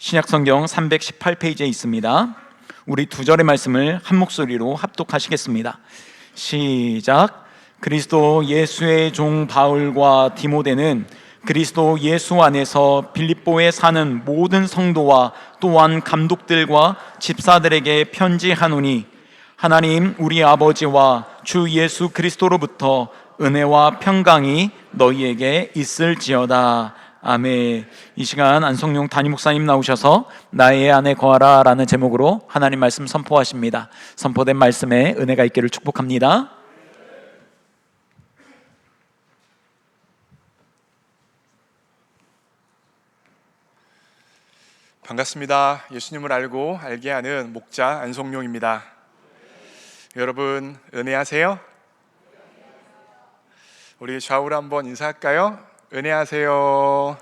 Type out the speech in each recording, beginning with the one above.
신약성경 318페이지에 있습니다. 우리 두 절의 말씀을 한 목소리로 합독하시겠습니다. 시작. 그리스도 예수의 종 바울과 디모데는 그리스도 예수 안에서 빌립보에 사는 모든 성도와 또한 감독들과 집사들에게 편지하노니, 하나님 우리 아버지와 주 예수 그리스도로부터 은혜와 평강이 너희에게 있을지어다. 아멘. 이 시간 안성용 담임 목사님 나오셔서 나의 안에 거하라 라는 제목으로 하나님 말씀 선포하십니다. 선포된 말씀에 은혜가 있기를 축복합니다. 반갑습니다. 예수님을 알고 알게 하는 목자 안성용입니다. 여러분 은혜하세요? 우리 좌우로 한번 인사할까요? 은혜하세요.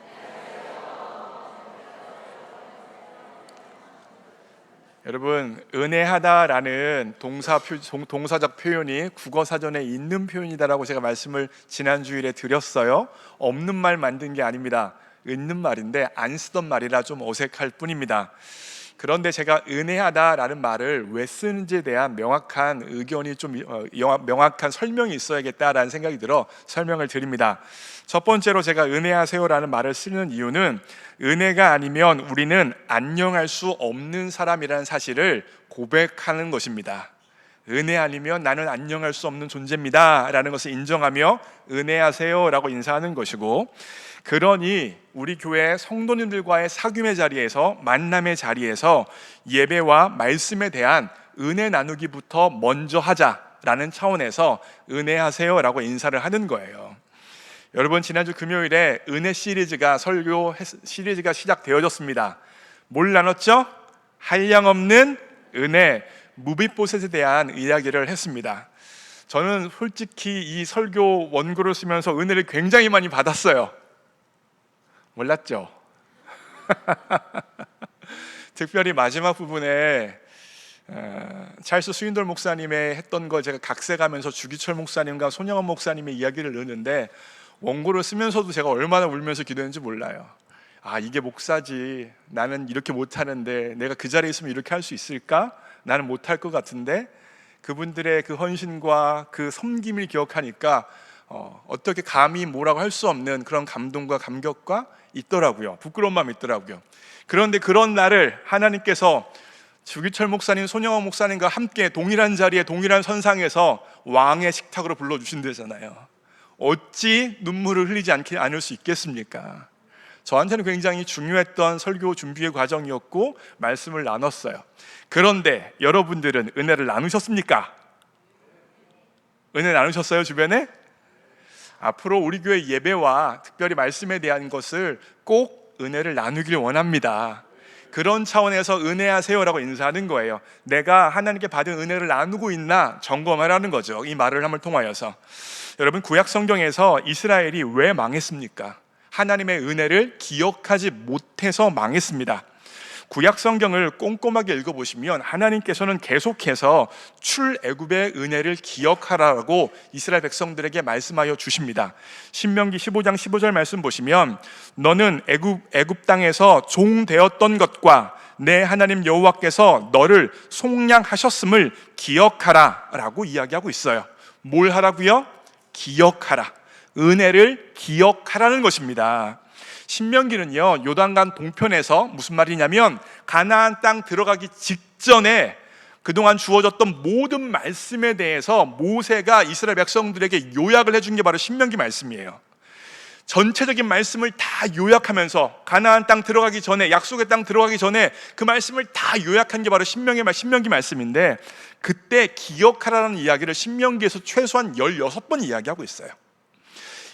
여러분, 은혜하다라는 동사적 표현이 국어사전에 있는 표현이다라고 제가 말씀을 지난 주일에 드렸어요. 없는 말 만든 게 아닙니다. 있는 말인데 안 쓰던 말이라 좀 어색할 뿐입니다. 그런데 제가 은혜하다라는 말을 왜 쓰는지에 대한 명확한 의견이 명확한 설명이 있어야겠다라는 생각이 들어 설명을 드립니다. 첫 번째로 제가 은혜하세요라는 말을 쓰는 이유는 은혜가 아니면 우리는 안녕할 수 없는 사람이라는 사실을 고백하는 것입니다. 은혜 아니면 나는 안녕할 수 없는 존재입니다 라는 것을 인정하며 은혜하세요라고 인사하는 것이고, 그러니 우리 교회 성도님들과의 사귐의 자리에서, 만남의 자리에서 예배와 말씀에 대한 은혜 나누기부터 먼저 하자라는 차원에서 은혜하세요라고 인사를 하는 거예요. 여러분, 지난주 금요일에 은혜 설교 시리즈가 시작되어졌습니다. 뭘 나눴죠? 한량없는 은혜, 무비보셋에 대한 이야기를 했습니다. 저는 솔직히 이 설교 원고를 쓰면서 은혜를 굉장히 많이 받았어요. 몰랐죠? 특별히 마지막 부분에 찰스 스윈돌 목사님의 했던 걸 제가 각색하면서 주기철 목사님과 손영원 목사님의 이야기를 넣었는데, 원고를 쓰면서도 제가 얼마나 울면서 기도했는지 몰라요. 아, 이게 목사지. 나는 이렇게 못하는데 내가 그 자리에 있으면 이렇게 할 수 있을까? 나는 못할 것 같은데. 그분들의 그 헌신과 그 섬김을 기억하니까 어떻게 감히 뭐라고 할 수 없는 그런 감동과 감격과 있더라고요. 부끄러운 마음이 있더라고요. 그런데 그런 날을 하나님께서 주기철 목사님, 손영원 목사님과 함께 동일한 자리에 동일한 선상에서 왕의 식탁으로 불러주신다잖아요. 어찌 눈물을 흘리지 않을 수 있겠습니까? 저한테는 굉장히 중요했던 설교 준비의 과정이었고 말씀을 나눴어요. 그런데 여러분들은 은혜를 나누셨습니까? 은혜 나누셨어요, 주변에? 앞으로 우리 교회 예배와 특별히 말씀에 대한 것을 꼭 은혜를 나누길 원합니다. 그런 차원에서 은혜하세요라고 인사하는 거예요. 내가 하나님께 받은 은혜를 나누고 있나 점검하라는 거죠. 이 말을 함을 통하여서. 여러분, 구약 성경에서 이스라엘이 왜 망했습니까? 하나님의 은혜를 기억하지 못해서 망했습니다. 구약 성경을 꼼꼼하게 읽어보시면 하나님께서는 계속해서 출애굽의 은혜를 기억하라고 이스라엘 백성들에게 말씀하여 주십니다. 신명기 15장 15절 말씀 보시면, 너는 애굽 땅에서 종 되었던 것과 내 하나님 여호와께서 너를 속량하셨음을 기억하라 라고 이야기하고 있어요. 뭘 하라고요? 기억하라. 은혜를 기억하라는 것입니다. 신명기는요, 요단강 동편에서 무슨 말이냐면 가나안 땅 들어가기 직전에 그동안 주어졌던 모든 말씀에 대해서 모세가 이스라엘 백성들에게 요약을 해준 게 바로 신명기 말씀이에요. 전체적인 말씀을 다 요약하면서 가나안 땅 들어가기 전에, 약속의 땅 들어가기 전에 그 말씀을 다 요약한 게 바로 신명기 말씀인데, 그때 기억하라는 이야기를 신명기에서 최소한 16번 이야기하고 있어요.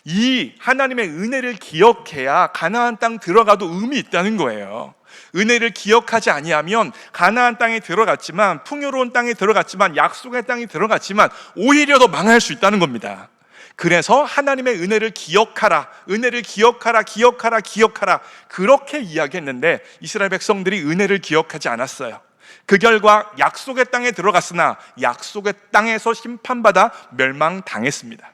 이 하나님의 은혜를 기억해야 가나안 땅 들어가도 의미 있다는 거예요. 은혜를 기억하지 아니하면 가나안 땅에 들어갔지만, 풍요로운 땅에 들어갔지만, 약속의 땅에 들어갔지만 오히려 더 망할 수 있다는 겁니다. 그래서 하나님의 은혜를 기억하라, 은혜를 기억하라, 기억하라 그렇게 이야기했는데 이스라엘 백성들이 은혜를 기억하지 않았어요. 그 결과 약속의 땅에 들어갔으나 약속의 땅에서 심판받아 멸망당했습니다.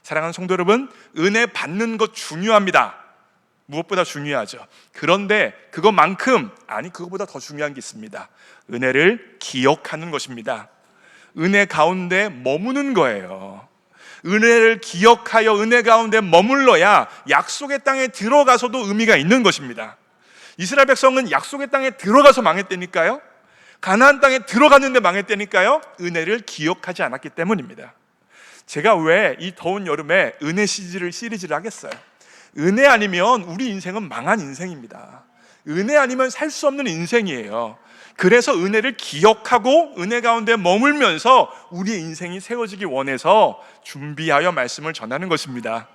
사랑하는 성도 여러분, 은혜 받는 것 중요합니다. 무엇보다 중요하죠. 그런데 그것만큼, 아니 그것보다 더 중요한 게 있습니다. 은혜를 기억하는 것입니다. 은혜 가운데 머무는 거예요. 은혜를 기억하여 은혜 가운데 머물러야 약속의 땅에 들어가서도 의미가 있는 것입니다. 이스라엘 백성은 약속의 땅에 들어가서 망했다니까요. 가나안 땅에 들어갔는데 망했다니까요. 은혜를 기억하지 않았기 때문입니다. 제가 왜 이 더운 여름에 은혜 시리즈를 하겠어요? 은혜 아니면 우리 인생은 망한 인생입니다. 은혜 아니면 살 수 없는 인생이에요. 그래서 은혜를 기억하고 은혜 가운데 머물면서 우리의 인생이 세워지기 원해서 준비하여 말씀을 전하는 것입니다.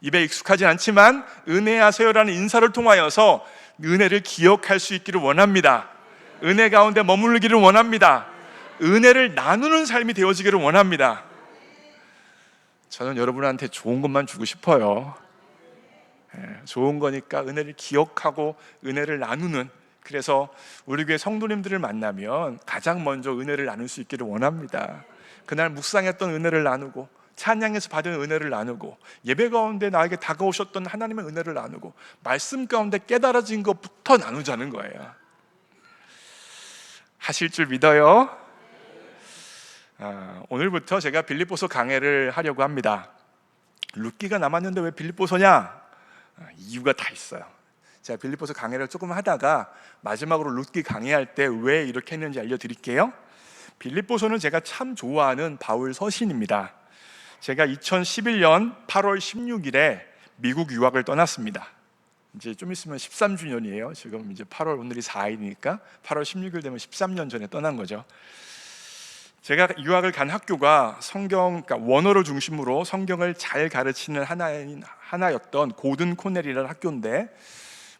입에 익숙하지 않지만 은혜하세요라는 인사를 통하여서 은혜를 기억할 수 있기를 원합니다. 은혜 가운데 머물기를 원합니다. 은혜를 나누는 삶이 되어지기를 원합니다. 저는 여러분한테 좋은 것만 주고 싶어요. 좋은 거니까 은혜를 기억하고 은혜를 나누는, 그래서 우리 교회 성도님들을 만나면 가장 먼저 은혜를 나눌 수 있기를 원합니다. 그날 묵상했던 은혜를 나누고, 찬양에서 받은 은혜를 나누고, 예배 가운데 나에게 다가오셨던 하나님의 은혜를 나누고, 말씀 가운데 깨달아진 것부터 나누자는 거예요. 하실 줄 믿어요. 오늘부터 제가 빌립보서 강해를 하려고 합니다. 룻기가 남았는데 왜 빌립보서냐? 이유가 다 있어요. 제가 빌립보서 강해를 조금 하다가 마지막으로 룻기 강해할 때 왜 이렇게 했는지 알려드릴게요. 빌립보서는 제가 참 좋아하는 바울 서신입니다. 제가 2011년 8월 16일에 미국 유학을 떠났습니다. 이제 좀 있으면 13주년이에요. 지금 이제 8월, 오늘이 4일이니까 8월 16일 되면 13년 전에 떠난 거죠. 제가 유학을 간 학교가 그러니까 원어를 중심으로 성경을 잘 가르치는 하나였던 고든 코넬이라는 학교인데,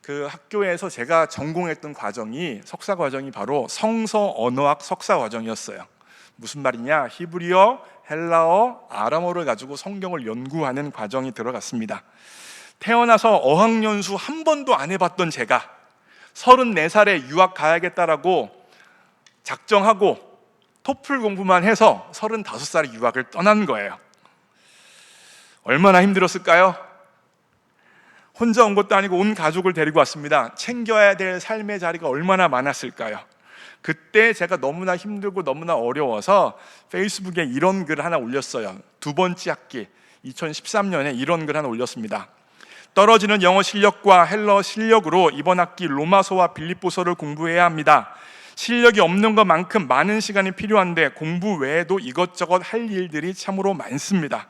그 학교에서 제가 전공했던 과정이, 석사 과정이 바로 성서 언어학 석사 과정이었어요. 무슨 말이냐? 히브리어, 헬라어, 아람어를 가지고 성경을 연구하는 과정이 들어갔습니다. 태어나서 어학연수 한 번도 안 해봤던 제가 34살에 유학 가야겠다라고 작정하고 토플 공부만 해서 35살에 유학을 떠난 거예요. 얼마나 힘들었을까요? 혼자 온 것도 아니고 온 가족을 데리고 왔습니다. 챙겨야 될 삶의 자리가 얼마나 많았을까요? 그때 제가 너무나 힘들고 너무나 어려워서 페이스북에 이런 글 하나 올렸어요. 두 번째 학기 2013년에 이런 글 하나 올렸습니다. 떨어지는 영어 실력과 헬러 실력으로 이번 학기 로마서와 빌립보서를 공부해야 합니다. 실력이 없는 것만큼 많은 시간이 필요한데 공부 외에도 이것저것 할 일들이 참으로 많습니다.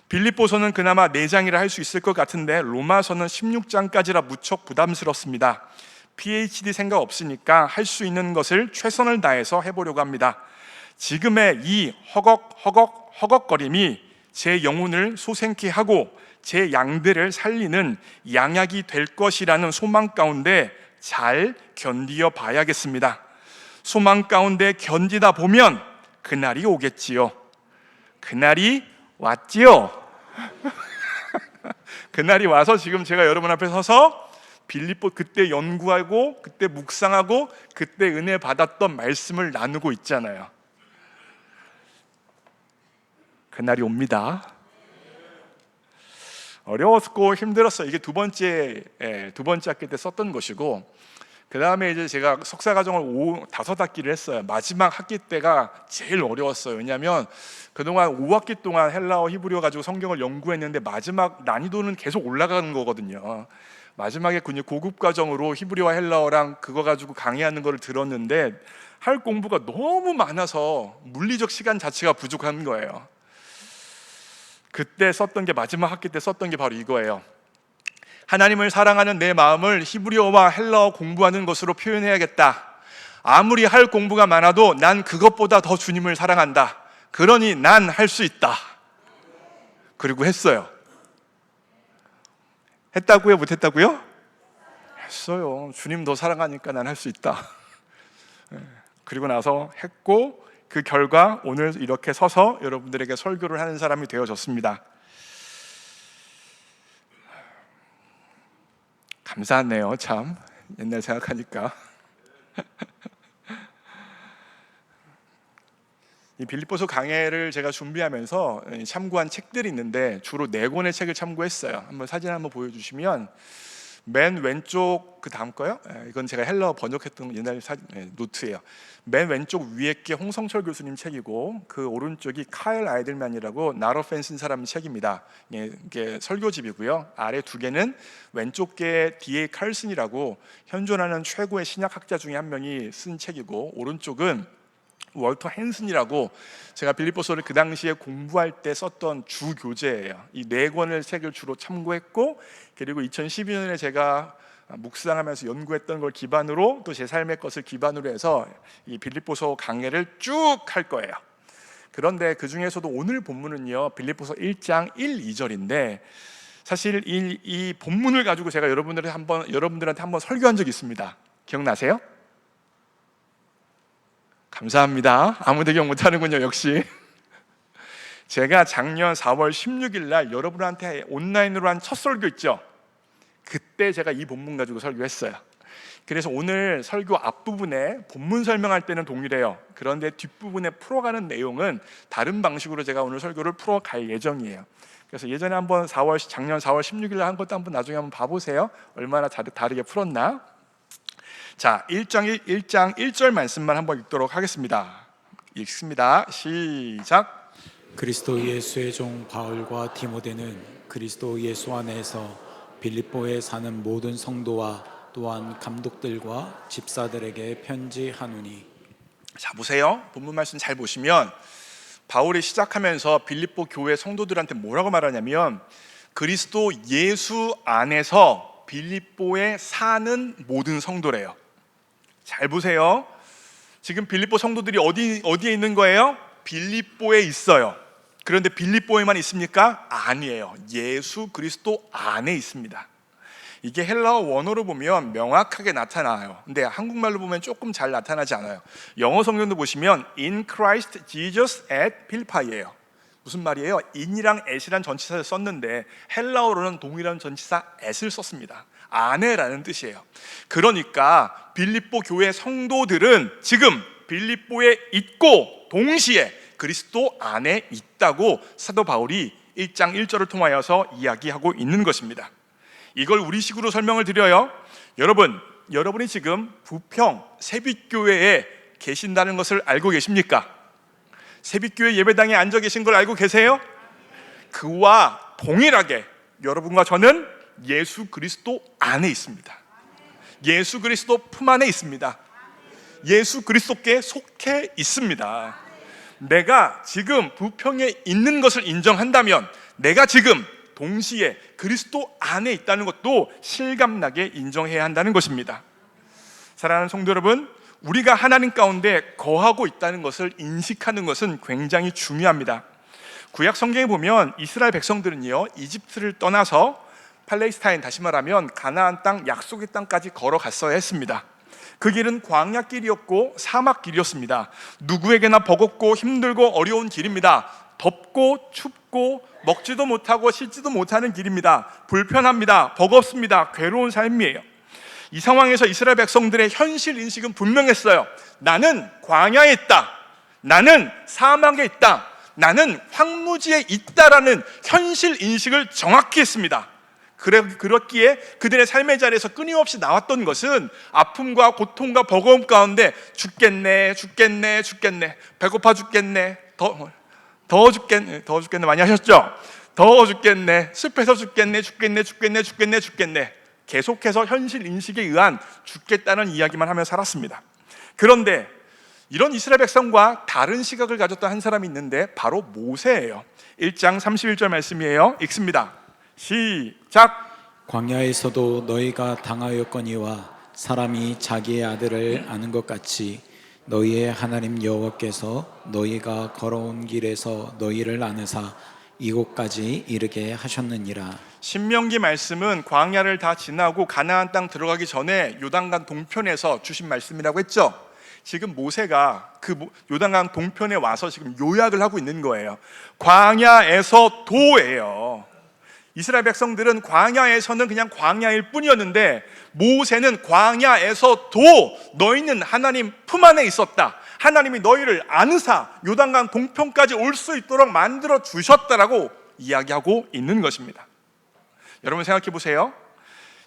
빌립보서는 그나마 4장이라 할 수 있을 것 같은데 로마서는 16장까지라 무척 부담스럽습니다. PhD 생각 없으니까 할 수 있는 것을 최선을 다해서 해보려고 합니다. 지금의 이 허걱거림이 제 영혼을 소생케 하고 제 양들을 살리는 양약이 될 것이라는 소망 가운데 잘 견디어 봐야겠습니다. 소망 가운데 견디다 보면 그날이 오겠지요. 그날이 왔지요. 그날이 와서 지금 제가 여러분 앞에 서서 빌립보 그때 연구하고 그때 묵상하고 그때 은혜 받았던 말씀을 나누고 있잖아요. 그날이 옵니다. 어려웠고 힘들었어요. 이게 두 번째 학기 때 썼던 것이고, 그 다음에 이제 제가 석사 과정을 5학기를 했어요. 마지막 학기 때가 제일 어려웠어요. 왜냐하면 그동안 5학기 동안 헬라어, 히브리어 가지고 성경을 연구했는데 마지막 난이도는 계속 올라가는 거거든요. 마지막에 그냥 고급 과정으로 히브리어와 헬라어랑 그거 가지고 강의하는 걸 들었는데 할 공부가 너무 많아서 물리적 시간 자체가 부족한 거예요. 그때 썼던 게, 마지막 학기 때 썼던 게 바로 이거예요. 하나님을 사랑하는 내 마음을 히브리어와 헬라어 공부하는 것으로 표현해야겠다. 아무리 할 공부가 많아도 난 그것보다 더 주님을 사랑한다. 그러니 난 할 수 있다. 그리고 했어요. 했다고요? 못했다고요? 했어요. 주님 더 사랑하니까 난 할 수 있다. 그리고 나서 했고, 그 결과 오늘 이렇게 서서 여러분들에게 설교를 하는 사람이 되어졌습니다. 감사하네요. 참 옛날 생각하니까. 이 빌립보서 강해를 제가 준비하면서 참고한 책들이 있는데 주로 4권의 책을 참고했어요. 사진 한번 보여주시면 맨 왼쪽 그 다음 거요? 이건 제가 헬러 번역했던 옛날 노트예요. 맨 왼쪽 위에 게 홍성철 교수님 책이고 그 오른쪽이 카일 아이들만이라고 나로펜 쓴 사람 책입니다. 이게 설교집이고요. 아래 2개는 왼쪽 게 D.A. 칼슨이라고 현존하는 최고의 신약학자 중에 한 명이 쓴 책이고 오른쪽은 월터 헨슨이라고 제가 빌립보서를 그 당시에 공부할 때 썼던 주 교재예요. 이 4권의 책을 주로 참고했고 그리고 2012년에 제가 묵상하면서 연구했던 걸 기반으로 또 제 삶의 것을 기반으로 해서 이 빌립보서 강해를 쭉 할 거예요. 그런데 그 중에서도 오늘 본문은요 빌립보서 1장 1, 2절인데 사실 이 본문을 가지고 제가 여러분들한테 한번 설교한 적이 있습니다. 기억나세요? 감사합니다. 아무도 기억 못하는군요. 역시 제가 작년 4월 16일 날 여러분한테 온라인으로 한 첫 설교 있죠? 그때 제가 이 본문 가지고 설교했어요. 그래서 오늘 설교 앞부분에 본문 설명할 때는 동일해요. 그런데 뒷부분에 풀어가는 내용은 다른 방식으로 제가 오늘 설교를 풀어갈 예정이에요. 그래서 예전에 작년 4월 16일 날 한 것도 한번 나중에 한번 봐보세요. 얼마나 다르게 풀었나. 자, 1장 1절 말씀만 한번 읽도록 하겠습니다. 읽습니다. 시작. 그리스도 예수의 종 바울과 디모데는 그리스도 예수 안에서 빌립보에 사는 모든 성도와 또한 감독들과 집사들에게 편지하노니. 자, 보세요. 본문 말씀 잘 보시면 바울이 시작하면서 빌립보 교회 성도들한테 뭐라고 말하냐면 그리스도 예수 안에서 빌립보에 사는 모든 성도래요. 잘 보세요. 지금 빌립보 성도들이 어디에 있는 거예요? 빌립보에 있어요. 그런데 빌립보에만 있습니까? 아니에요. 예수 그리스도 안에 있습니다. 이게 헬라어 원어로 보면 명확하게 나타나요. 근데 한국말로 보면 조금 잘 나타나지 않아요. 영어 성경도 보시면 In Christ Jesus at Philippi예요. 무슨 말이에요? in이랑 at이란 전치사를 썼는데 헬라어로는 동일한 전치사 at을 썼습니다. 안에라는 뜻이에요. 그러니까 빌립보 교회 성도들은 지금 빌립보에 있고 동시에 그리스도 안에 있다고 사도 바울이 1장 1절을 통하여서 이야기하고 있는 것입니다. 이걸 우리식으로 설명을 드려요. 여러분이 지금 부평 새빛교회에 계신다는 것을 알고 계십니까? 새빛교회 예배당에 앉아 계신 걸 알고 계세요? 그와 동일하게 여러분과 저는 예수 그리스도 안에 있습니다. 예수 그리스도 품 안에 있습니다. 예수 그리스도께 속해 있습니다. 내가 지금 부평에 있는 것을 인정한다면 내가 지금 동시에 그리스도 안에 있다는 것도 실감나게 인정해야 한다는 것입니다. 사랑하는 성도 여러분, 우리가 하나님 가운데 거하고 있다는 것을 인식하는 것은 굉장히 중요합니다. 구약 성경에 보면 이스라엘 백성들은요 이집트를 떠나서 팔레스타인, 다시 말하면 가나안 땅, 약속의 땅까지 걸어갔어야 했습니다. 그 길은 광야길이었고 사막길이었습니다. 누구에게나 버겁고 힘들고 어려운 길입니다. 덥고 춥고 먹지도 못하고 씻지도 못하는 길입니다. 불편합니다. 버겁습니다. 괴로운 삶이에요. 이 상황에서 이스라엘 백성들의 현실 인식은 분명했어요. 나는 광야에 있다. 나는 사막에 있다. 나는 황무지에 있다라는 현실 인식을 정확히 했습니다. 그렇기에 그들의 삶의 자리에서 끊임없이 나왔던 것은 아픔과 고통과 버거움 가운데 죽겠네, 배고파 죽겠네, 더워 죽겠네 많이 하셨죠? 더워 죽겠네, 습해서 죽겠네, 계속해서 현실 인식에 의한 죽겠다는 이야기만 하며 살았습니다. 그런데 이런 이스라엘 백성과 다른 시각을 가졌던 한 사람이 있는데 바로 모세예요. 1장 31절 말씀이에요. 읽습니다. 시작. 광야에서도 너희가 당하였거니와 사람이 자기의 아들을 아는 것 같이 너희의 하나님 여호와께서 너희가 걸어온 길에서 너희를 아느사 이곳까지 이르게 하셨느니라. 신명기 말씀은 광야를 다 지나고 가나안 땅 들어가기 전에 요단강 동편에서 주신 말씀이라고 했죠. 지금 모세가 그 요단강 동편에 와서 지금 요약을 하고 있는 거예요. 광야에서 도예요. 이스라엘 백성들은 광야에서는 그냥 광야일 뿐이었는데 모세는 광야에서도 너희는 하나님 품 안에 있었다. 하나님이 너희를 안으사 요단강 동편까지 올 수 있도록 만들어 주셨다라고 이야기하고 있는 것입니다. 여러분 생각해 보세요.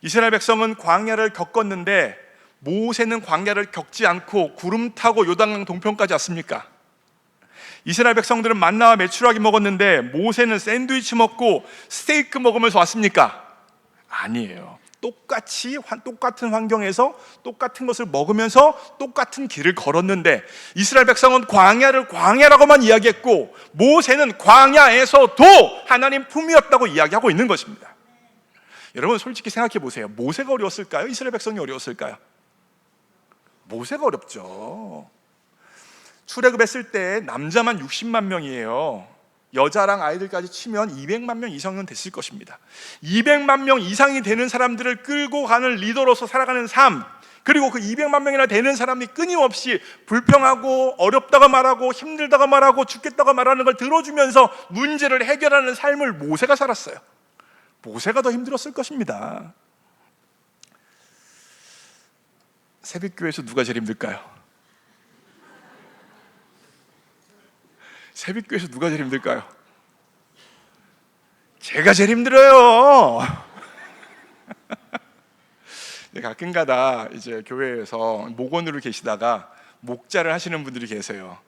이스라엘 백성은 광야를 겪었는데 모세는 광야를 겪지 않고 구름 타고 요단강 동편까지 왔습니까? 이스라엘 백성들은 만나와 메추라기 먹었는데 모세는 샌드위치 먹고 스테이크 먹으면서 왔습니까? 아니에요. 똑같은 환경에서 똑같은 것을 먹으면서 똑같은 길을 걸었는데 이스라엘 백성은 광야를 광야라고만 이야기했고 모세는 광야에서도 하나님 품이었다고 이야기하고 있는 것입니다. 여러분 솔직히 생각해 보세요. 모세가 어려웠을까요? 이스라엘 백성이 어려웠을까요? 모세가 어렵죠. 출애굽했을 때 남자만 60만 명이에요. 여자랑 아이들까지 치면 200만 명 이상은 됐을 것입니다. 200만 명 이상이 되는 사람들을 끌고 가는 리더로서 살아가는 삶, 그리고 그 200만 명이나 되는 사람이 끊임없이 불평하고 어렵다고 말하고 힘들다고 말하고 죽겠다고 말하는 걸 들어주면서 문제를 해결하는 삶을 모세가 살았어요. 모세가 더 힘들었을 것입니다. 새벽교회에서 누가 제일 힘들까요? 새벽교회에서 누가 제일 힘들까요? 제가 제일 힘들어요. 가끔가다 이제 교회에서 목원으로 계시다가 목자를 하시는 분들이 계세요.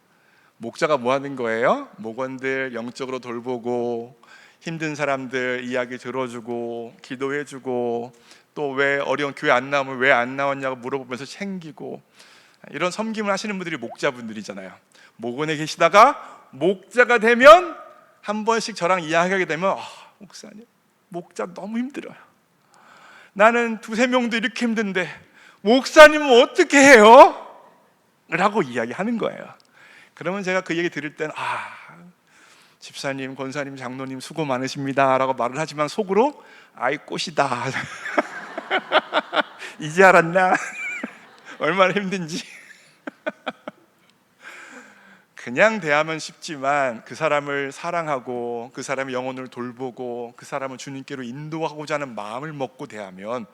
목자가 뭐 하는 거예요? 목원들 영적으로 돌보고 힘든 사람들 이야기 들어주고 기도해주고 또 왜 어려운 교회 안 나오면 왜 안 나왔냐고 물어보면서 챙기고, 이런 섬김을 하시는 분들이 목자분들이잖아요. 목원에 계시다가 목자가 되면 한 번씩 저랑 이야기하게 되면 목사님 목자 너무 힘들어요. 나는 2-3명도 이렇게 힘든데 목사님은 어떻게 해요? 라고 이야기하는 거예요. 그러면 제가 그 얘기 들을 땐 집사님, 권사님, 장로님 수고 많으십니다 라고 말을 하지만 속으로 아이 꽃이다. 이제 알았나? 얼마나 힘든지. 그냥 대하면 쉽지만 그 사람을 사랑하고 그 사람의 영혼을 돌보고 그 사람을 주님께로 인도하고자 하는 마음을 먹고 대하면,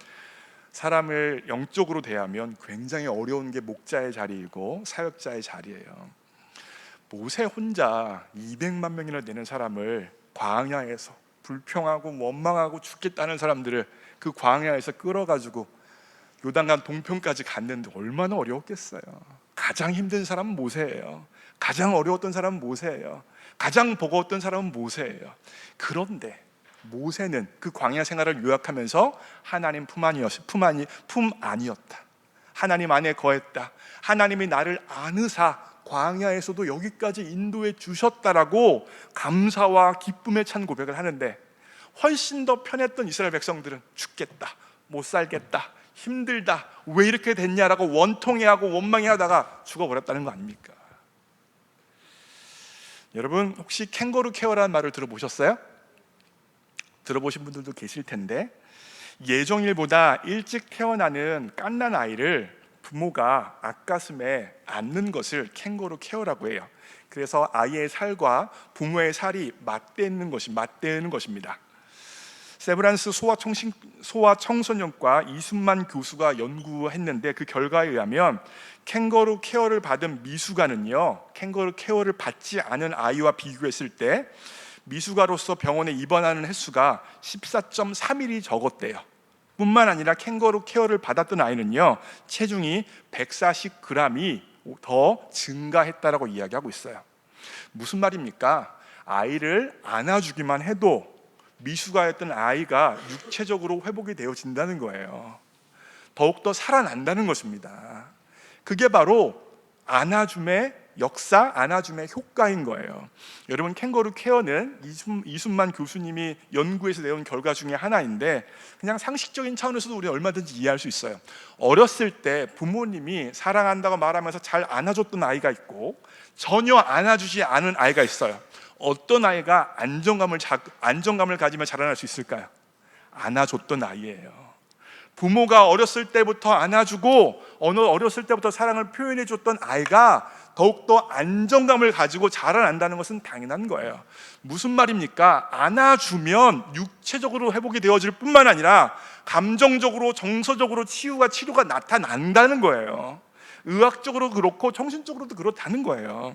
사람을 영적으로 대하면 굉장히 어려운 게 목자의 자리이고 사역자의 자리예요. 모세 혼자 200만 명이나 되는 사람을 광야에서 불평하고 원망하고 죽겠다는 사람들을 그 광야에서 끌어가지고 요단강 동편까지 갔는데 얼마나 어려웠겠어요. 가장 힘든 사람은 모세예요. 가장 어려웠던 사람은 모세예요. 가장 버거웠던 사람은 모세예요. 그런데 모세는 그 광야 생활을 요약하면서 하나님 품 안이었다. 하나님 안에 거했다. 하나님이 나를 안으사 광야에서도 여기까지 인도해 주셨다라고 감사와 기쁨에 찬 고백을 하는데, 훨씬 더 편했던 이스라엘 백성들은 죽겠다, 못 살겠다, 힘들다, 왜 이렇게 됐냐라고 원통해하고 원망해하다가 죽어버렸다는 거 아닙니까? 여러분 혹시 캥거루 케어라는 말을 들어보셨어요? 들어보신 분들도 계실 텐데, 예정일보다 일찍 태어나는 갓난 아이를 부모가 앞가슴에 안는 것을 캥거루 케어라고 해요. 그래서 아이의 살과 부모의 살이 맞대는 것입니다. 세브란스 소아청소년과 이순만 교수가 연구했는데, 그 결과에 의하면 캥거루 케어를 받은 미숙아는요, 캥거루 케어를 받지 않은 아이와 비교했을 때 미숙아로서 병원에 입원하는 횟수가 14.3일이 적었대요. 뿐만 아니라 캥거루 케어를 받았던 아이는요, 체중이 140g이 더 증가했다라고 이야기하고 있어요. 무슨 말입니까? 아이를 안아주기만 해도 미숙아였던 아이가 육체적으로 회복이 되어진다는 거예요. 더욱더 살아난다는 것입니다. 그게 바로 안아줌의 역사, 안아줌의 효과인 거예요. 여러분, 캥거루 케어는 이순만 교수님이 연구해서 내온 결과 중에 하나인데, 그냥 상식적인 차원에서도 우리 얼마든지 이해할 수 있어요. 어렸을 때 부모님이 사랑한다고 말하면서 잘 안아줬던 아이가 있고 전혀 안아주지 않은 아이가 있어요. 어떤 아이가 안정감을 가지며 자라날 수 있을까요? 안아줬던 아이예요. 부모가 어렸을 때부터 안아주고 어렸을 때부터 사랑을 표현해줬던 아이가 더욱더 안정감을 가지고 자라난다는 것은 당연한 거예요. 무슨 말입니까? 안아주면 육체적으로 회복이 되어질 뿐만 아니라 감정적으로, 정서적으로 치유가 나타난다는 거예요. 의학적으로 그렇고 정신적으로도 그렇다는 거예요.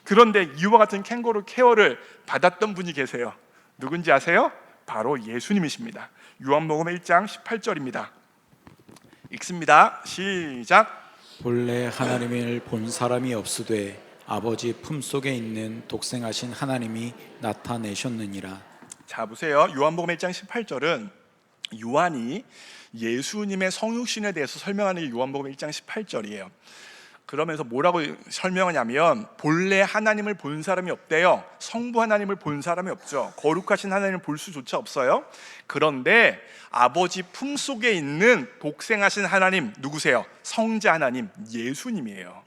그런데 이와 같은 캥거루 케어를 받았던 분이 계세요. 누군지 아세요? 바로 예수님이십니다. 요한복음 1장 18절입니다. 읽습니다. 시작. 본래 하나님을 본 사람이 없으되 아버지 품속에 있는 독생하신 하나님이 나타내셨느니라. 자 보세요. 요한복음 1장 18절은 요한이 예수님의 성육신에 대해서 설명하는 게 요한복음 1장 18절이에요. 그러면서 뭐라고 설명하냐면 본래 하나님을 본 사람이 없대요. 성부 하나님을 본 사람이 없죠. 거룩하신 하나님을 볼 수조차 없어요. 그런데 아버지 품속에 있는 독생하신 하나님 누구세요? 성자 하나님 예수님이에요.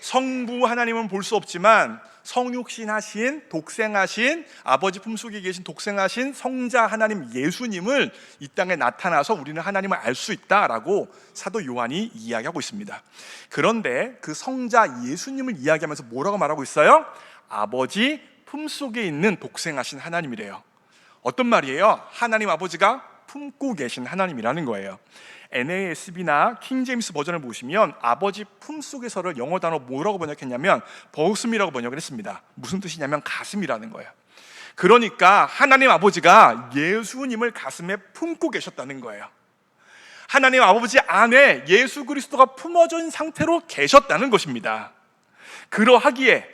성부 하나님은 볼 수 없지만 성육신하신 독생하신 아버지 품속에 계신 독생하신 성자 하나님 예수님을 이 땅에 나타나서 우리는 하나님을 알 수 있다라고 사도 요한이 이야기하고 있습니다. 그런데 그 성자 예수님을 이야기하면서 뭐라고 말하고 있어요? 아버지 품속에 있는 독생하신 하나님이래요. 어떤 말이에요? 하나님 아버지가 품고 계신 하나님이라는 거예요. NASB나 킹제임스 버전을 보시면 아버지 품속에서를 영어 단어 뭐라고 번역했냐면 bosom이라고 번역을 했습니다. 무슨 뜻이냐면 가슴이라는 거예요. 그러니까 하나님 아버지가 예수님을 가슴에 품고 계셨다는 거예요. 하나님 아버지 안에 예수 그리스도가 품어진 상태로 계셨다는 것입니다. 그러하기에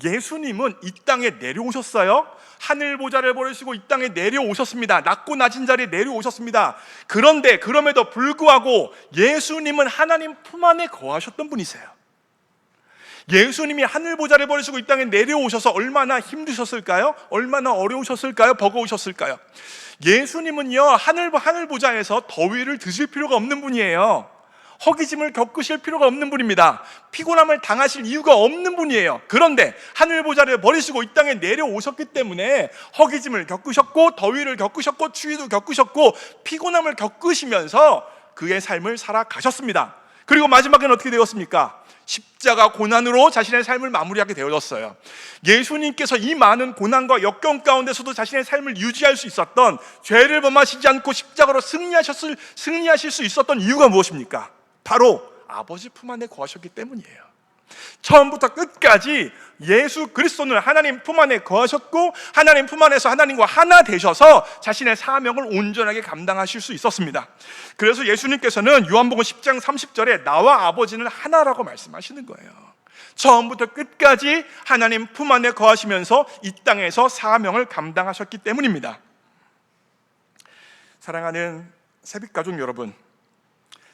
예수님은 이 땅에 내려오셨어요. 하늘 보좌를 버리시고 이 땅에 내려오셨습니다. 낮고 낮은 자리에 내려오셨습니다. 그런데 그럼에도 불구하고 예수님은 하나님 품 안에 거하셨던 분이세요. 예수님이 하늘 보좌를 버리시고 이 땅에 내려오셔서 얼마나 힘드셨을까요? 얼마나 어려우셨을까요? 버거우셨을까요? 예수님은요 하늘 보좌에서 더위를 드실 필요가 없는 분이에요. 허기짐을 겪으실 필요가 없는 분입니다. 피곤함을 당하실 이유가 없는 분이에요. 그런데 하늘 보좌를 버리시고 이 땅에 내려오셨기 때문에 허기짐을 겪으셨고 더위를 겪으셨고 추위도 겪으셨고 피곤함을 겪으시면서 그의 삶을 살아가셨습니다. 그리고 마지막에는 어떻게 되었습니까? 십자가 고난으로 자신의 삶을 마무리하게 되어졌어요. 예수님께서 이 많은 고난과 역경 가운데서도 자신의 삶을 유지할 수 있었던, 죄를 범하시지 않고 십자가로 승리하실 수 있었던 이유가 무엇입니까? 바로 아버지 품 안에 거하셨기 때문이에요. 처음부터 끝까지 예수 그리스도는 하나님 품 안에 거하셨고 하나님 품 안에서 하나님과 하나 되셔서 자신의 사명을 온전하게 감당하실 수 있었습니다. 그래서 예수님께서는 요한복음 10장 30절에 나와 아버지는 하나라고 말씀하시는 거예요. 처음부터 끝까지 하나님 품 안에 거하시면서 이 땅에서 사명을 감당하셨기 때문입니다. 사랑하는 새빛가족 여러분,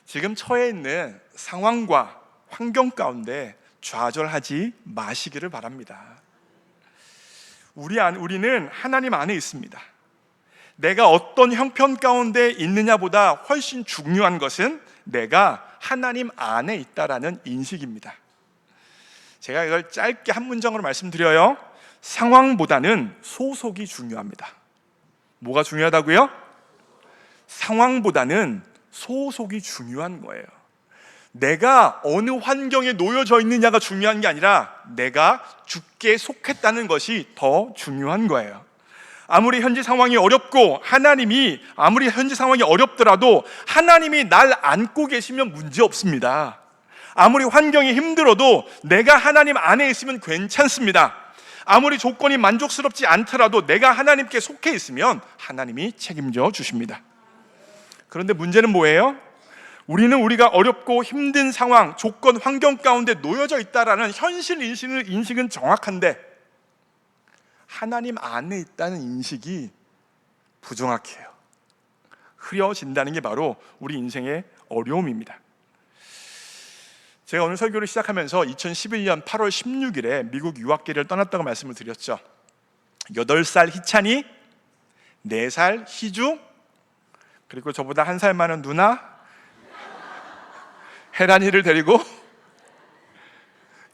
지금 처해 있는 상황과 환경 가운데 좌절하지 마시기를 바랍니다. 우리는 하나님 안에 있습니다. 내가 어떤 형편 가운데 있느냐보다 훨씬 중요한 것은 내가 하나님 안에 있다라는 인식입니다. 제가 이걸 짧게 한 문장으로 말씀드려요. 상황보다는 소속이 중요합니다. 뭐가 중요하다고요? 상황보다는 소속이 중요한 거예요. 내가 어느 환경에 놓여져 있느냐가 중요한 게 아니라 내가 주께 속했다는 것이 더 중요한 거예요. 아무리 현재 상황이 어렵고 아무리 현재 상황이 어렵더라도 하나님이 날 안고 계시면 문제 없습니다. 아무리 환경이 힘들어도 내가 하나님 안에 있으면 괜찮습니다. 아무리 조건이 만족스럽지 않더라도 내가 하나님께 속해 있으면 하나님이 책임져 주십니다. 그런데 문제는 뭐예요? 우리는 우리가 어렵고 힘든 상황, 조건, 환경 가운데 놓여져 있다라는 현실 인식은 정확한데 하나님 안에 있다는 인식이 부정확해요. 흐려진다는 게 바로 우리 인생의 어려움입니다. 제가 오늘 설교를 시작하면서 2011년 8월 16일에 미국 유학기를 떠났다고 말씀을 드렸죠. 8살 희찬이, 4살 희주, 그리고 저보다 1살 많은 누나 혜란이를 데리고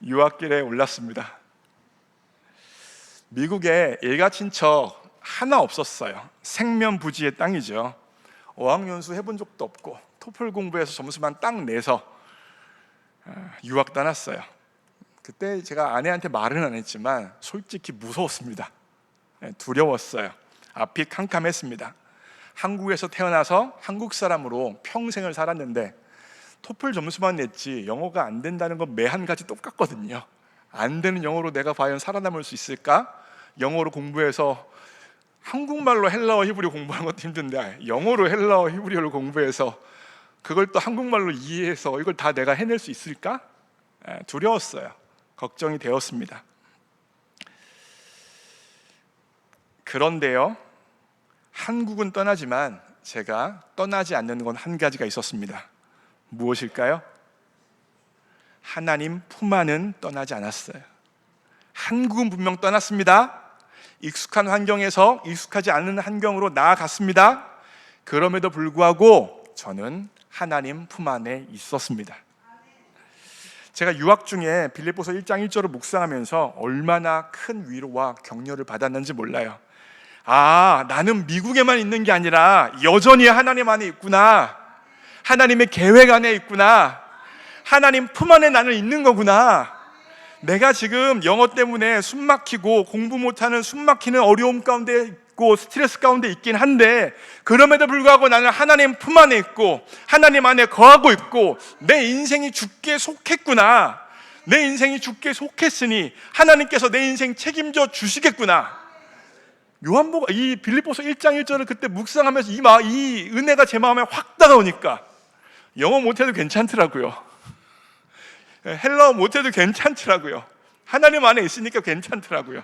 유학길에 올랐습니다. 미국에 일가 친척 하나 없었어요. 생면부지의 땅이죠. 어학연수 해본 적도 없고 토플 공부해서 점수만 딱 내서 유학 떠났어요. 그때 제가 아내한테 말은 안 했지만 솔직히 무서웠습니다. 두려웠어요. 앞이 캄캄했습니다. 한국에서 태어나서 한국 사람으로 평생을 살았는데 토플 점수만 냈지 영어가 안 된다는 건 매 한 가지 똑같거든요. 안 되는 영어로 내가 과연 살아남을 수 있을까? 영어로 공부해서 한국말로 헬라어 히브리어 공부하는 것도 힘든데 영어로 헬라어 히브리어를 공부해서 그걸 또 한국말로 이해해서 이걸 다 내가 해낼 수 있을까? 두려웠어요. 걱정이 되었습니다. 그런데요, 한국은 떠나지만 제가 떠나지 않는 건 한 가지가 있었습니다. 무엇일까요? 하나님 품 안은 떠나지 않았어요. 한국은 분명 떠났습니다. 익숙한 환경에서 익숙하지 않은 환경으로 나아갔습니다. 그럼에도 불구하고 저는 하나님 품 안에 있었습니다. 제가 유학 중에 빌립보서 1장 1절을 묵상하면서 얼마나 큰 위로와 격려를 받았는지 몰라요. 아, 나는 미국에만 있는 게 아니라 여전히 하나님 안에 있구나. 하나님의 계획 안에 있구나. 하나님 품 안에 나는 있는 거구나. 내가 지금 영어 때문에 숨 막히고 공부 못하는 숨 막히는 어려움 가운데 있고 스트레스 가운데 있긴 한데 그럼에도 불구하고 나는 하나님 품 안에 있고 하나님 안에 거하고 있고 내 인생이 주께 속했구나. 내 인생이 주께 속했으니 하나님께서 내 인생 책임져 주시겠구나. 이 빌립보서 1장 1절을 그때 묵상하면서 이 은혜가 제 마음에 확 다가오니까 영어 못해도 괜찮더라고요. 헬라어 못해도 괜찮더라고요. 하나님 안에 있으니까 괜찮더라고요.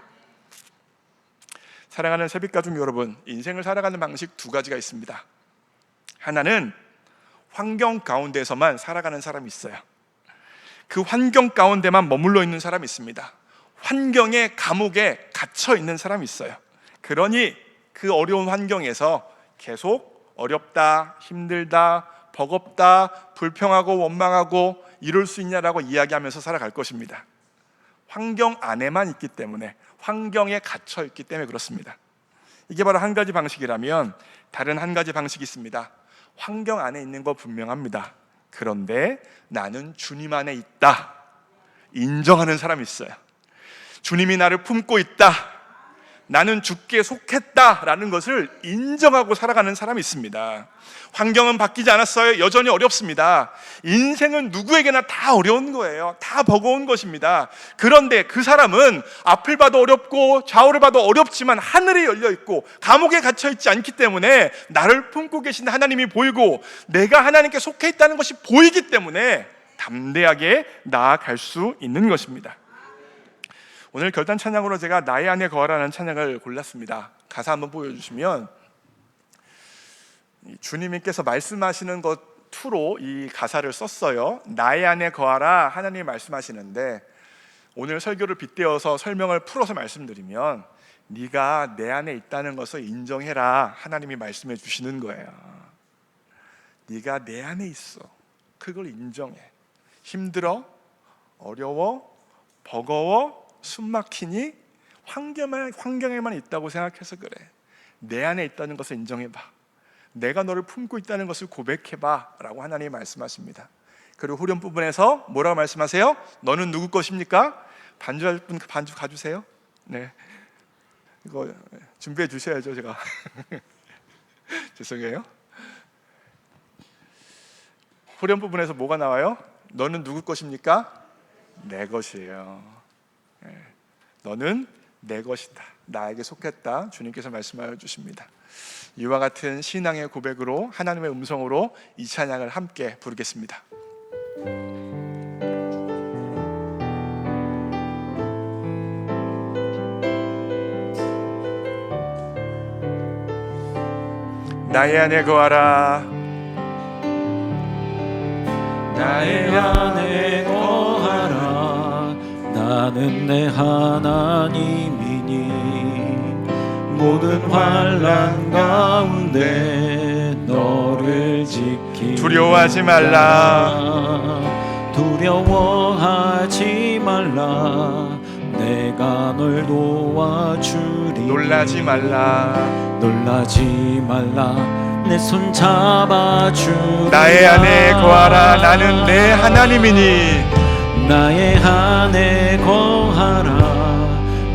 사랑하는 새빛가족 여러분, 인생을 살아가는 방식 두 가지가 있습니다. 하나는 환경 가운데서만 살아가는 사람이 있어요. 그 환경 가운데만 머물러 있는 사람이 있습니다. 환경의 감옥에 갇혀 있는 사람이 있어요. 그러니 그 어려운 환경에서 계속 어렵다, 힘들다, 버겁다, 불평하고 원망하고 이럴 수 있냐라고 이야기하면서 살아갈 것입니다. 환경 안에만 있기 때문에, 환경에 갇혀 있기 때문에 그렇습니다. 이게 바로 한 가지 방식이라면 다른 한 가지 방식이 있습니다. 환경 안에 있는 거 분명합니다. 그런데 나는 주님 안에 있다, 인정하는 사람이 있어요. 주님이 나를 품고 있다, 나는 주께 속했다라는 것을 인정하고 살아가는 사람이 있습니다. 환경은 바뀌지 않았어요. 여전히 어렵습니다. 인생은 누구에게나 다 어려운 거예요. 다 버거운 것입니다. 그런데 그 사람은 앞을 봐도 어렵고 좌우를 봐도 어렵지만 하늘이 열려 있고 감옥에 갇혀 있지 않기 때문에 나를 품고 계신 하나님이 보이고 내가 하나님께 속해 있다는 것이 보이기 때문에 담대하게 나아갈 수 있는 것입니다. 오늘 결단 찬양으로 제가 나의 안에 거하라는 찬양을 골랐습니다. 가사 한번 보여주시면, 주님께서 말씀하시는 것 투로 이 가사를 썼어요. 나의 안에 거하라, 하나님이 말씀하시는데 오늘 설교를 빗대어서 설명을 풀어서 말씀드리면 네가 내 안에 있다는 것을 인정해라, 하나님이 말씀해 주시는 거예요. 네가 내 안에 있어, 그걸 인정해. 힘들어, 어려워, 버거워, 숨 막히니 환경에만 있다고 생각해서 그래. 내 안에 있다는 것을 인정해봐. 내가 너를 품고 있다는 것을 고백해봐 라고 하나님이 말씀하십니다. 그리고 후렴 부분에서 뭐라고 말씀하세요? 너는 누구 것입니까? 반주할 분 반주 가주세요. 네, 이거 준비해 주셔야죠. 제가 죄송해요. 후렴 부분에서 뭐가 나와요? 너는 누구 것입니까? 내 것이에요. 너는 내 것이다, 나에게 속했다, 주님께서 말씀하여 주십니다. 이와 같은 신앙의 고백으로 하나님의 음성으로 이 찬양을 함께 부르겠습니다. 나의 안에 거하라, 나의 안에 거하라. 나는 내 하나님이니 모든 환난 가운데 너를 지키리. 두려워하지 말라, 두려워하지 말라. 내가 널 도와주리. 놀라지 말라, 놀라지 말라. 내 손 잡아주리. 나의 안에 거하라, 나는 내 하나님이니 나의 안에 거하라.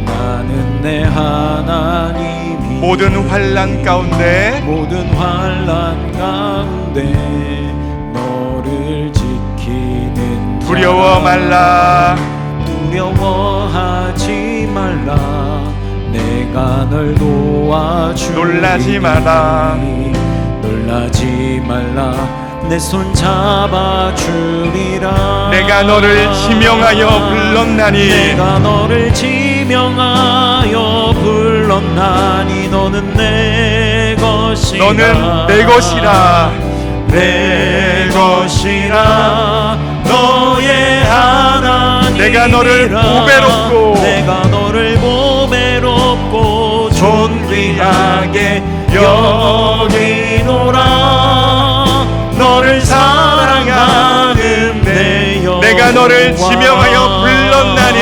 나는 내 하나님이 모든 환난 가운데 모든 환난 가운데 너를 지키리. 두려워 말라. 두려워하지 말라. 내가 널 도와주리니. 놀라지 마라. 놀라지 말라. 내 손 잡아주리라. 내가 너를 지명하여 불렀나니. 내가 너를 지명하여 불렀나니. 너는 내 것이라. 너는 내 것이라. 내 것이라. 너의 하나님. 내가 너를 보배롭고 내가 너를 보배롭고 존귀하게 여기노라. 너를 사랑하는 내 영혼. 내가 너를 지명하여 불렀나니.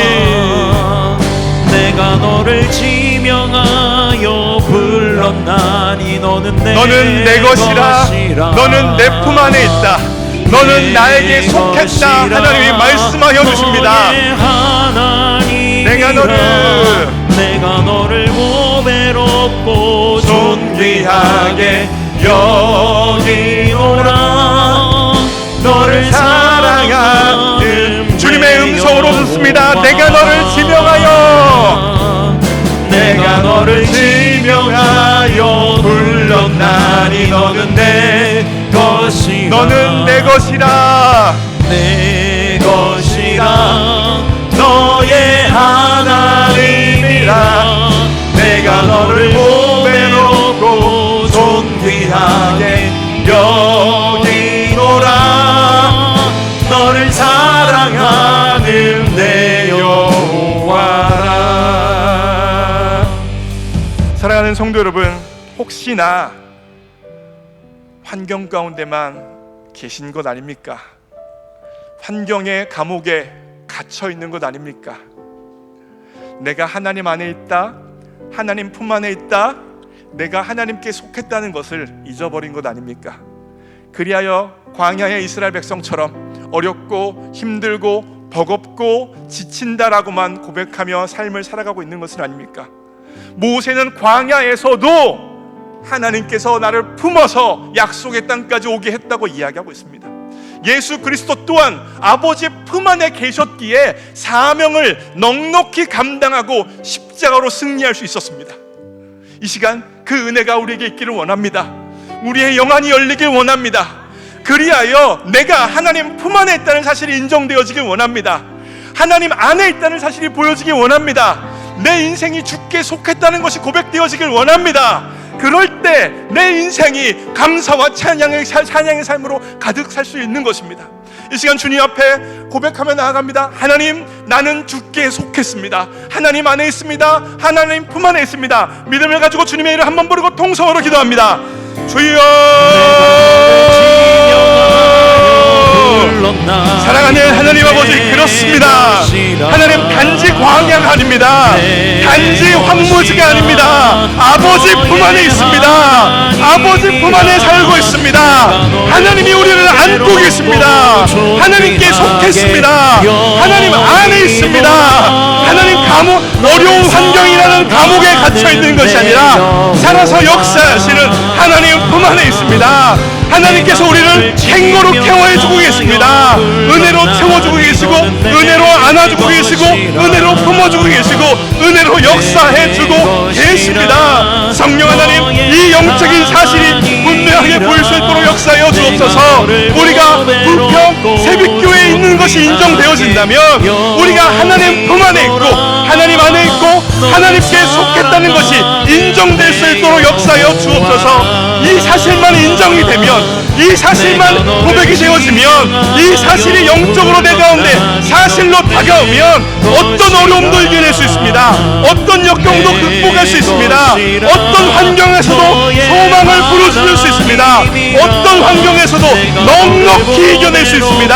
내가 너를 지명하여 불렀나니. 너는 내 것이라. 너는 내 품 안에 있다. 너는 나에게 속했다. 하나님이 말씀하여 주십니다. 내가 너를 보배롭고 존귀하게 여기노라. 너를 사랑하는 주님의 음성으로 듣습니다. 내가 너를 지명하여. 내가 너를 지명하여 불렀나니. 너는 내 것이라. 너는 내 것이라. 내 것이라. 너의 하나님이라. 내가 너를 보배롭고 존귀하게 여기노라. 너를 사랑하는 내 여호와라. 사랑하는 성도 여러분, 혹시나 환경 가운데만 계신 것 아닙니까? 환경의 감옥에 갇혀 있는 것 아닙니까? 내가 하나님 안에 있다, 하나님 품 안에 있다, 내가 하나님께 속했다는 것을 잊어버린 것 아닙니까? 그리하여 광야의 이스라엘 백성처럼 어렵고 힘들고 버겁고 지친다라고만 고백하며 삶을 살아가고 있는 것은 아닙니까? 모세는 광야에서도 하나님께서 나를 품어서 약속의 땅까지 오게 했다고 이야기하고 있습니다. 예수 그리스도 또한 아버지의 품 안에 계셨기에 사명을 넉넉히 감당하고 십자가로 승리할 수 있었습니다. 이 시간 그 은혜가 우리에게 있기를 원합니다. 우리의 영안이 열리길 원합니다. 그리하여 내가 하나님 품 안에 있다는 사실이 인정되어지길 원합니다. 하나님 안에 있다는 사실이 보여지길 원합니다. 내 인생이 주께 속했다는 것이 고백되어지길 원합니다. 그럴 때 내 인생이 감사와 찬양의 삶으로 가득 살 수 있는 것입니다. 이 시간 주님 앞에 고백하며 나아갑니다. 하나님, 나는 주께 속했습니다. 하나님 안에 있습니다. 하나님 품 안에 있습니다. 믿음을 가지고 주님의 이름을 한번 부르고 통성으로 기도합니다. 주여! 사랑하는 하나님 아버지, 그렇습니다. 하나님, 단지 광야가 아닙니다. 단지 황무지가 아닙니다. 아버지 품 안에 있습니다. 아버지 품 안에 살고 있습니다. 하나님이 우리를 안고 계십니다. 하나님께 속했습니다. 하나님 안에 있습니다. 하나님 감옥, 어려운 환경이라는 감옥에 갇혀 있는 것이 아니라 살아서 역사하시는 하나님 품 안에 있습니다. 하나님께서 우리를 행거로 케어해주고 계십니다. 은혜로 채워주고 계시고, 은혜로 안아주고 계시고, 은혜로 품어주고 계시고, 은혜로 역사해주고 계십니다. 성령 하나님, 이 영적인 사실이 분명하게 보일 수 있도록 역사하여 주옵소서. 우리가 부평 새벽교회에 있는 것이 인정되어진다면 우리가 하나님 품 안에 있고 하나님 안에 있고 하나님께 속했다는 것이 인정될 수 있도록 역사하여 주옵소서. 이 사실만 인정이 되면, 이 사실만 고백이 되어지면, 이 사실이 영적으로 내 가운데 사실로 다가오면 어떤 어려움도 이겨낼 수 있습니다. 어떤 역경도 극복할 수 있습니다. 어떤 환경에서도 소망을 불어줄 수 있습니다. 어떤 환경에서도 넉넉히 이겨낼 수 있습니다.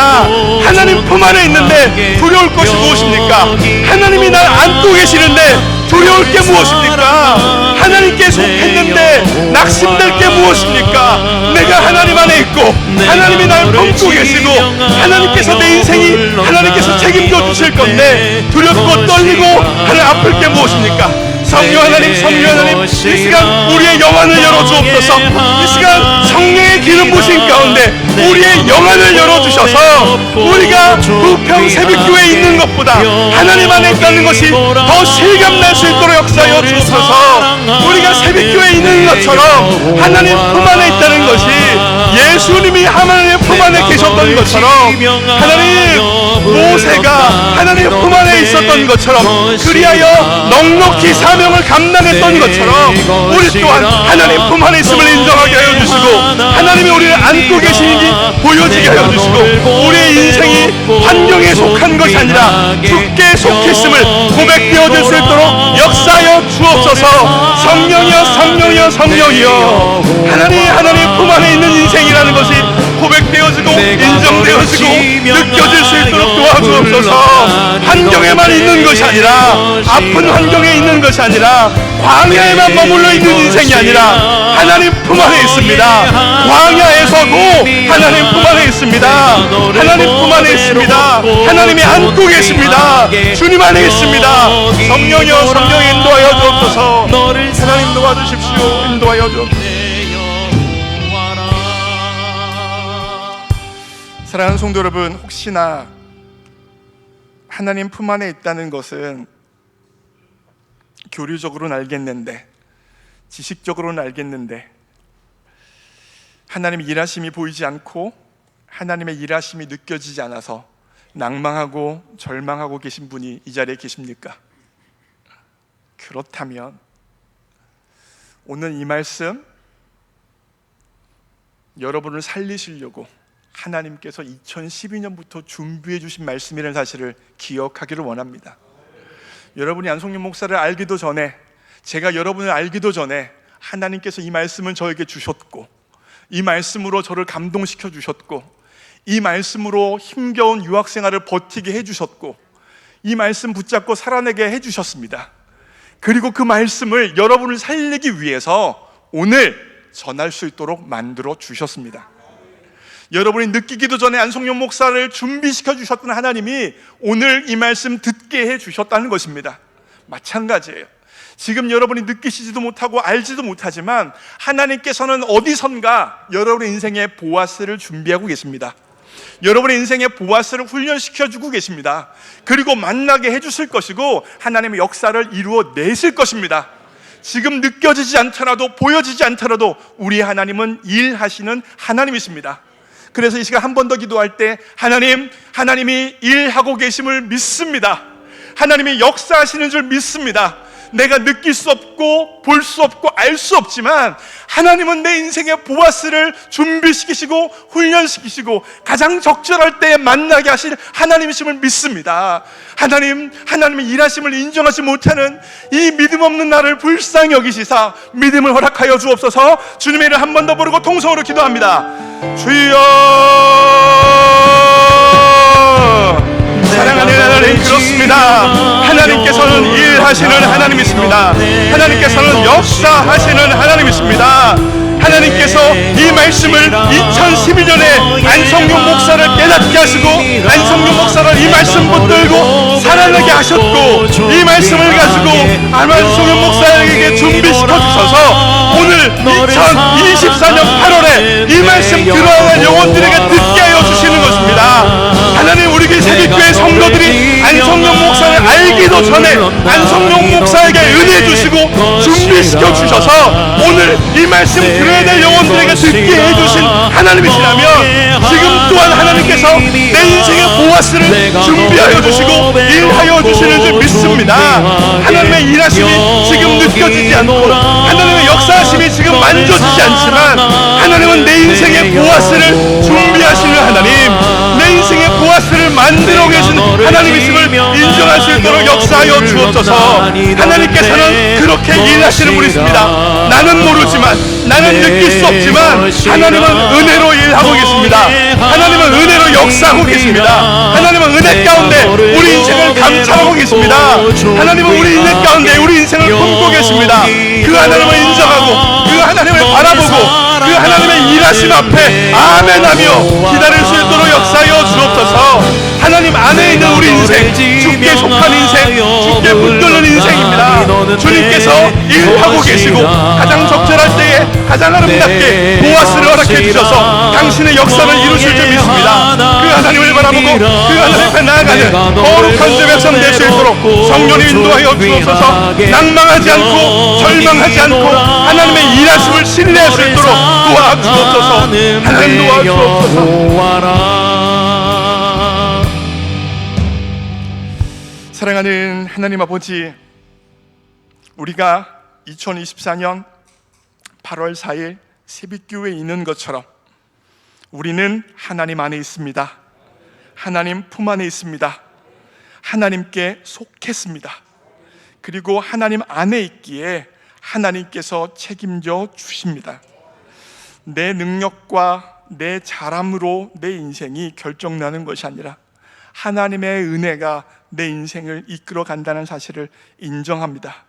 하나님 품 안에 있는데 두려울 것이 무엇입니까? 하나님이 날 안고 계시는데 두려울 게 무엇입니까? 하나님께 속했는데 낙심될 게 무엇입니까? 내가 하나님 안에 있고 하나님이 날 품고 계시고 하나님께서 내 인생이 하나님께서 책임져 주실 건데 두렵고 떨리고 하늘 아플 게 무엇입니까? 성령 하나님, 성령 하나님, 이 시간 우리의 영안을 열어주옵소서. 이 시간 성령의 기름 부신 가운데 우리의 영안을 열어주셔서 우리가 부평 새벽교회에 있는 것보다 하나님 안에 있다는 것이 더 실감날 수 있도록 역사하여 주옵소서. 우리가 새벽교회에 있는 것처럼 하나님 품 안에 있다는 것이 예수님이 하나님의 품 안에 계셨던 것처럼, 하나님 모세가 하나님의 품 안에 있었던 것처럼, 그리하여 넉넉히 사명을 감당했던 것처럼 우리 또한 하나님 품 안에 있음을 인정하게 하여 주시고, 하나님이 우리를 안고 계시는지 보여지게 하여 주시고, 우리의 인생이 환경에 속한 것이 아니라 주께 속했음을 고백되어질 수 있도록 역사하여 주옵소서. 성령이여, 성령이여, 성령이여, 하나님 품 안에 있는 인생이라는 것이 고백되어지고 인정되어지고 느껴질 수 있도록 도와주옵소서. 환경에만 있는 것이 아니라, 아픈 환경에 있는 것이 아니라, 광야에만 머물러 있는 인생이 아니라 하나님 품 안에 있습니다. 광야에서도 하나님 품 안에 있습니다. 하나님 품 안에 있습니다. 하나님이 안고 계십니다. 주님 안에 있습니다. 성령이여, 성령 인도하여 주옵소서. 하나님 도와주십시오. 인도하여 주옵소서. 사랑하는 성도 여러분, 혹시나 하나님 품 안에 있다는 것은 교류적으로는 알겠는데, 지식적으로는 알겠는데, 하나님의 일하심이 보이지 않고 하나님의 일하심이 느껴지지 않아서 낭망하고 절망하고 계신 분이 이 자리에 계십니까? 그렇다면 오늘 이 말씀 여러분을 살리시려고 하나님께서 2012년부터 준비해 주신 말씀이라는 사실을 기억하기를 원합니다. 여러분이 안성령 목사를 알기도 전에, 제가 여러분을 알기도 전에 하나님께서 이 말씀을 저에게 주셨고, 이 말씀으로 저를 감동시켜 주셨고, 이 말씀으로 힘겨운 유학생활을 버티게 해주셨고, 이 말씀 붙잡고 살아내게 해주셨습니다. 그리고 그 말씀을 여러분을 살리기 위해서 오늘 전할 수 있도록 만들어 주셨습니다. 여러분이 느끼기도 전에 안성령 목사를 준비시켜 주셨던 하나님이 오늘 이 말씀 듣게 해 주셨다는 것입니다. 마찬가지예요. 지금 여러분이 느끼시지도 못하고 알지도 못하지만 하나님께서는 어디선가 여러분의 인생에 보아스를 준비하고 계십니다. 여러분의 인생에 보아스를 훈련시켜주고 계십니다. 그리고 만나게 해주실 것이고 하나님의 역사를 이루어내실 것입니다. 지금 느껴지지 않더라도, 보여지지 않더라도 우리 하나님은 일하시는 하나님이십니다. 그래서 이 시간 한 번 더 기도할 때 하나님이 일하고 계심을 믿습니다. 하나님이 역사하시는 줄 믿습니다. 내가 느낄 수 없고 볼 수 없고 알 수 없지만 하나님은 내 인생의 보아스를 준비시키시고 훈련시키시고 가장 적절할 때에 만나게 하실 하나님이심을 믿습니다. 하나님의 일하심을 인정하지 못하는 이 믿음 없는 나를 불쌍히 여기시사 믿음을 허락하여 주옵소서. 주님의 이름 한 번 더 부르고 통성으로 기도합니다. 주여, 사랑하는 하나님, 그렇습니다. 하나님께서는 일하시는 하나님이십니다. 하나님께서는 역사하시는 하나님이십니다. 하나님께서 이 말씀을 2012년에 안성용 목사를 깨닫게 하시고 안성용 목사를 이 말씀 붙들고 살아나게 하셨고, 이 말씀을 가지고 안성용 목사에게 준비시켜 주셔서 오늘 2024년 8월에 이 말씀 들어야 할 영혼들에게 듣게 하여 주시는 것입니다. 하나님, 우리 새벽교회 성도들이 안성용 목사를 알기도 전에 안성용 목사에게 은혜 주시고 준비시켜 주셔서 오늘 이 말씀 들어야 될 영혼들에게 듣게 해주신 하나님이시라면 지금 또한 하나님께서 내 인생의 보아스를 준비하여 주시고 일하여 주시는 줄 믿습니다. 하나님의 일하심이 지금 느껴지지 않고 하나님의 역사하심이 지금 만져지지 않지만 하나님은 내 인생의 보아스를 준비하시는 하나님, 내 인생의 보아스를 만들어 계신 하나님이심을 인정할 수 있도록 역사하여 주옵소서. 하나님께서는 그렇게 일하시는 분이십니다. 나는 모르지만, 나는 느낄 수 없지만 하나님은 은혜로 일하고 계십니다. 하나님은 은혜로 역사하고 계십니다. 하나님은 은혜 가운데 우리 인생을 감찰하고 계십니다. 하나님은 우리 인생 가운데 우리 인생을 품고 계십니다. 그 하나님을 인정하고 그 하나님을 바라보고 그 하나님의 일하심 앞에 아멘하며 기다릴 수 있도록 역사하여 주옵소서. 하나님 하나님 안에 있는 우리 인생, 주께 속한 인생, 주께 붙들는 인생입니다. 주님께서 일하고 계시고 가장 적절할 때에 가장 아름답게 보아스를 허락해 주셔서 당신의 역사를 이루실 줄 믿습니다. 그 하나님을 바라보고 그 하나님 앞에 나아가는 거룩한 새벽 될 수 있도록 성령이 인도하여 주옵소서. 낭망하지 않고 절망하지 않고 하나님의 일하심을 신뢰할 수 있도록 도와주옵소서. 하나님 도와주옵소서. 사랑하는 하나님 아버지, 우리가 2024년 8월 4일 새벽교회에 있는 것처럼 우리는 하나님 안에 있습니다. 하나님 품 안에 있습니다. 하나님께 속했습니다. 그리고 하나님 안에 있기에 하나님께서 책임져 주십니다. 내 능력과 내 잘함으로 내 인생이 결정나는 것이 아니라 하나님의 은혜가 내 인생을 이끌어 간다는 사실을 인정합니다.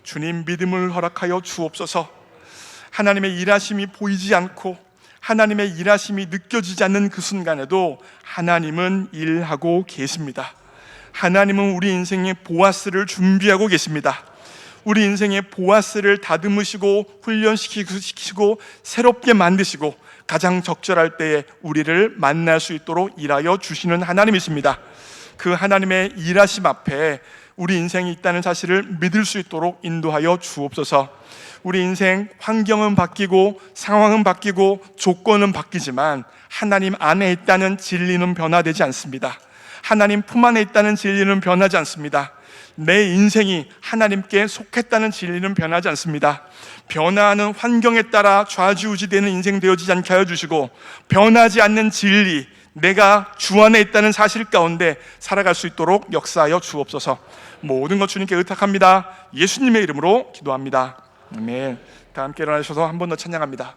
주님, 믿음을 허락하여 주옵소서. 하나님의 일하심이 보이지 않고 하나님의 일하심이 느껴지지 않는 그 순간에도 하나님은 일하고 계십니다. 하나님은 우리 인생의 보아스를 준비하고 계십니다. 우리 인생의 보아스를 다듬으시고 훈련시키시고 새롭게 만드시고 가장 적절할 때에 우리를 만날 수 있도록 일하여 주시는 하나님이십니다. 그 하나님의 일하심 앞에 우리 인생이 있다는 사실을 믿을 수 있도록 인도하여 주옵소서. 우리 인생 환경은 바뀌고 상황은 바뀌고 조건은 바뀌지만 하나님 안에 있다는 진리는 변화되지 않습니다. 하나님 품 안에 있다는 진리는 변하지 않습니다. 내 인생이 하나님께 속했다는 진리는 변하지 않습니다. 변화하는 환경에 따라 좌지우지되는 인생 되어지지 않게 하여 주시고, 변하지 않는 진리, 내가 주 안에 있다는 사실 가운데 살아갈 수 있도록 역사하여 주옵소서. 모든 것 주님께 의탁합니다. 예수님의 이름으로 기도합니다. 아멘. 다 함께 일어나셔서 한 번 더 찬양합니다.